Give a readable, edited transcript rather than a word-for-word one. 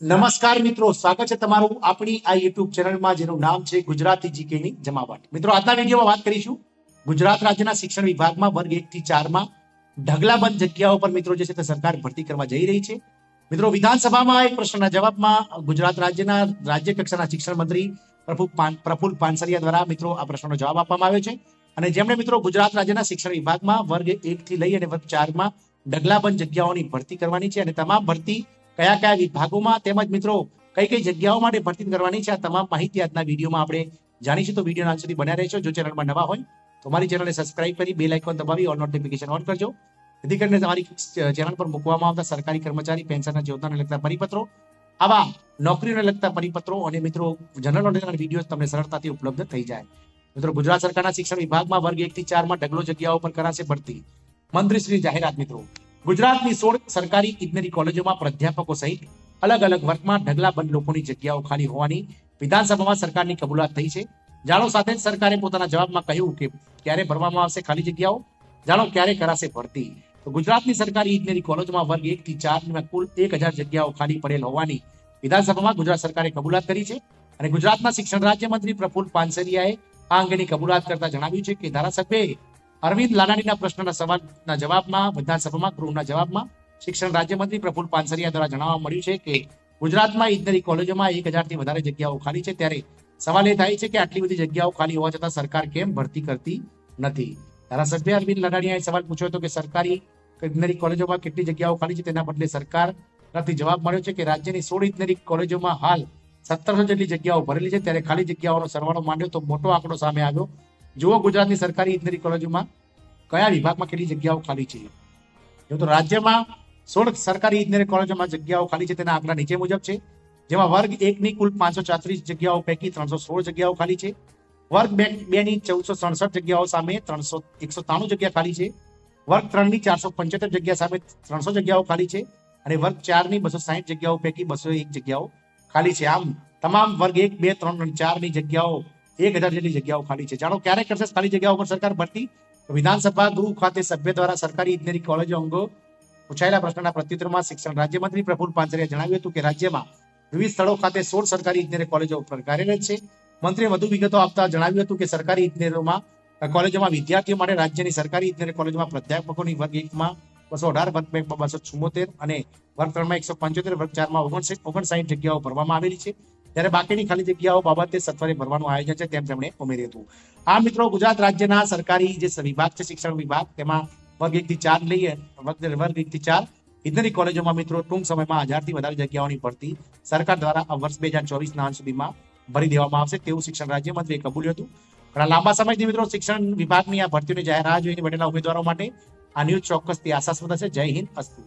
નમસ્કાર મિત્રો, સ્વાગત છે તમારું આપણી આ યુટ્યુબ ચેનલમાં જેનું નામ છે ગુજરાતી જીકેની જમાવટ. મિત્રો, આજના વિડીયોમાં વાત કરીશું ગુજરાત રાજ્યના શિક્ષણ વિભાગમાં વર્ગ 1 થી 4 માં ઢગલાબંધ જગ્યાઓ પર મિત્રો જે છે તે સરકાર ભરતી કરવા જઈ રહી છે. મિત્રો, વિધાનસભામાં એક પ્રશ્નના જવાબમાં ગુજરાત રાજ્યના રાજ્ય કક્ષાના શિક્ષણ મંત્રી પ્રફુલ પાનસરિયા દ્વારા મિત્રો આ પ્રશ્નનો જવાબ આપવામાં આવ્યો છે. અને જેમણે મિત્રો ગુજરાત રાજ્યના શિક્ષણ વિભાગમાં વર્ગ 1 થી લઈ અને વર્ગ 4 માં ઢગલાબંધ જગ્યાઓની ભરતી કરવાની છે અને તમામ ભરતી કયા કયા વિભાગોમાં તેમજ મિત્રો કઈ કઈ જગ્યાઓ માટે ભરતી કરવાની છે આ તમામ માહિતી આજના વિડીયોમાં આપણે જાણીશું. તો વિડીયોના અંત સુધી બન્યા રહેજો. જો ચેનલમાં નવા હોય તો મારી ચેનલને સબસ્ક્રાઇબ કરી બેલ આઇકોન દબાવી ઓલ નોટિફિકેશન ઓન કરજો, જેથી કરીને તમારી ચેનલ પર મૂકવામાં આવતા સરકારી કર્મચારી પેન્શનના યોજનાને લગતા પરિપત્રો, આવા નોકરીને લગતા પરિપત્રો અને મિત્રો જનરલ નોલેજના વિડીયો તમને સરળતાથી ઉપલબ્ધ થઈ જાય. મિત્રો, ગુજરાત સરકારના શિક્ષણ વિભાગમાં વર્ગ 1 થી 4 માં ઢગલો જગ્યાઓ પર કરાશે ભરતી. મંત્રીશ્રી જાહેરાત. મિત્રો, ગુજરાતની 16 સરકારી ઇજનેરી કોલેજોમાં પ્રાધ્યાપકો સહિત અલગ અલગ વર્ગમાં ઢગલાબંધ લોકોની જગ્યાઓ ખાલી હોવાની વિધાનસભામાં સરકારની કબૂલાત થઈ છે. જાણો સાથે જ સરકારે પોતાના જવાબમાં કહ્યું કે ક્યારે ભરવામાં આવશે ખાલી જગ્યાઓ, જાણો ક્યારે કરાશે ભરતી. તો ગુજરાતની સરકારી ઇજનેરી કોલેજોમાં વર્ગ 1 થી 4 માં કુલ 1000 જગ્યાઓ ખાલી પડેલ હોવાની વિધાનસભામાં ગુજરાત સરકારે કબૂલાત કરી છે. અને ગુજરાતના શિક્ષણ રાજ્યમંત્રી પ્રફુલ પાનસરિયાએ આ અંગેની કબૂલાત કરતા જણાવ્યું છે કે ધારાસભ્યએ અરવિંદ લાનાણીના પ્રશ્નના સવાલના જવાબમાં વિધાનસભામાં ગૃહના જવાબમાં શિક્ષણ રાજ્યમંત્રી પ્રફુલ પાનસરિયા દ્વારા જણાવવા મળ્યું છે કે ગુજરાતમાં ઇજનેરી કોલેજોમાં 1000 થી વધારે જગ્યાઓ ખાલી છે. ત્યારે સવાલ એ થાય છે કે આટલી બધી જગ્યાઓ ખાલી હોવા છતાં સરકાર કેમ ભરતી કરતી નથી. ધારાસભ્ય અરવિંદ લાનાણીયાએ સવાલ પૂછ્યો હતો કે સરકારી ઇજનેરી કોલેજોમાં કેટલી જગ્યાઓ ખાલી છે, તેના બદલે સરકાર તરફથી જવાબ મળ્યો છે કે રાજ્યની 16 ઇજનેરી કોલેજોમાં હાલ 1700 જેટલી જગ્યાઓ ભરેલી છે. ત્યારે ખાલી જગ્યાઓનો સરવાળો માંડ્યો તો મોટો આંકડો સામે આવ્યો. જુઓ ગુજરાતની સરકારી ઇજનેરી કોલેજોમાં કયા વિભાગમાં કેટલી જગ્યાઓ ખાલી છે. તો રાજ્યમાં 16 સરકારી ઇજનેરી કોલેજોમાં જગ્યાઓ ખાલી છે તેના આંકડા નીચે મુજબ છે. જેમાં વર્ગ 1 ની કુલ 534 જગ્યાઓ પૈકી 316 જગ્યાઓ ખાલી છે. વર્ગ 2 ની 1467 જગ્યાઓ સામે 193 જગ્યા ખાલી છે. વર્ગ 3 ની 475 જગ્યા સામે 300 જગ્યાઓ ખાલી છે. અને વર્ગ 4 ની 260 જગ્યાઓ પૈકી 201 જગ્યાઓ ખાલી છે. આમ તમામ વર્ગ 1, 2, 3 અને 4 ની જગ્યાઓ 1000 જેટલી જગ્યાઓ ખાલી છે. જાણો ક્યારે કરશે ખાલી જગ્યાઓ પર સરકાર ભરતી. વિધાનસભા ગૃહ ખાતે સભ્ય દ્વારા સરકારી ઇજનેરી કોલેજો અંગે પૂછાયેલા પ્રશ્નના પ્રત્યુત્તરમાં શિક્ષણ રાજ્યમંત્રી પ્રફુલ પાનસરિયાએ જણાવ્યું હતું કે રાજ્યમાં વિવિધ સ્થળો ખાતે 16 સરકારી ઇજનેરી કોલેજો કાર્યરત છે. મંત્રીએ વધુ વિગતો આપતા જણાવ્યું હતું કે સરકારી ઇજનેરીમાં કોલેજોમાં વિદ્યાર્થીઓ માટે રાજ્યની સરકારી ઇજનેરી કોલેજોમાં પ્રાધ્યાપકોની વર્ગ 1 માં 218, વર્ગ 2 માં 274 અને વર્ગ 3 માં 175, વર્ગ 4 માં 59 જગ્યાઓ ભરવામાં આવેલી છે. ત્યારે બાકીની ખાલી જગ્યાઓ બાબતે સત્વરે ભરવાનું આયોજન છે તેમ તેમણે ઉમેર્યું હતું. આ મિત્રો ગુજરાત રાજ્યના સરકારી જે વિભાગ છે શિક્ષણ વિભાગ, તેમાં વર્ગ 1 થી 4 લઈએ વર્ગ 1 થી 4 ઇજનેરી કોલેજોમાં મિત્રો ટૂંક સમયમાં 1000 થી વધારે જગ્યાઓની ભરતી સરકાર દ્વારા આ વર્ષ 2024ના અંત સુધીમાં ભરી દેવામાં આવશે તેવું શિક્ષણ રાજ્યમંત્રીએ કબૂલ્યું હતું. ઘણા લાંબા સમયથી મિત્રો શિક્ષણ વિભાગની આ ભરતીઓની જાહેર રાહ જોઈને બેઠેલા ઉમેદવારો માટે આ ન્યૂઝ ચોક્કસથી આશાસ્પદ હશે. જય હિન્દ, અસ્તુ.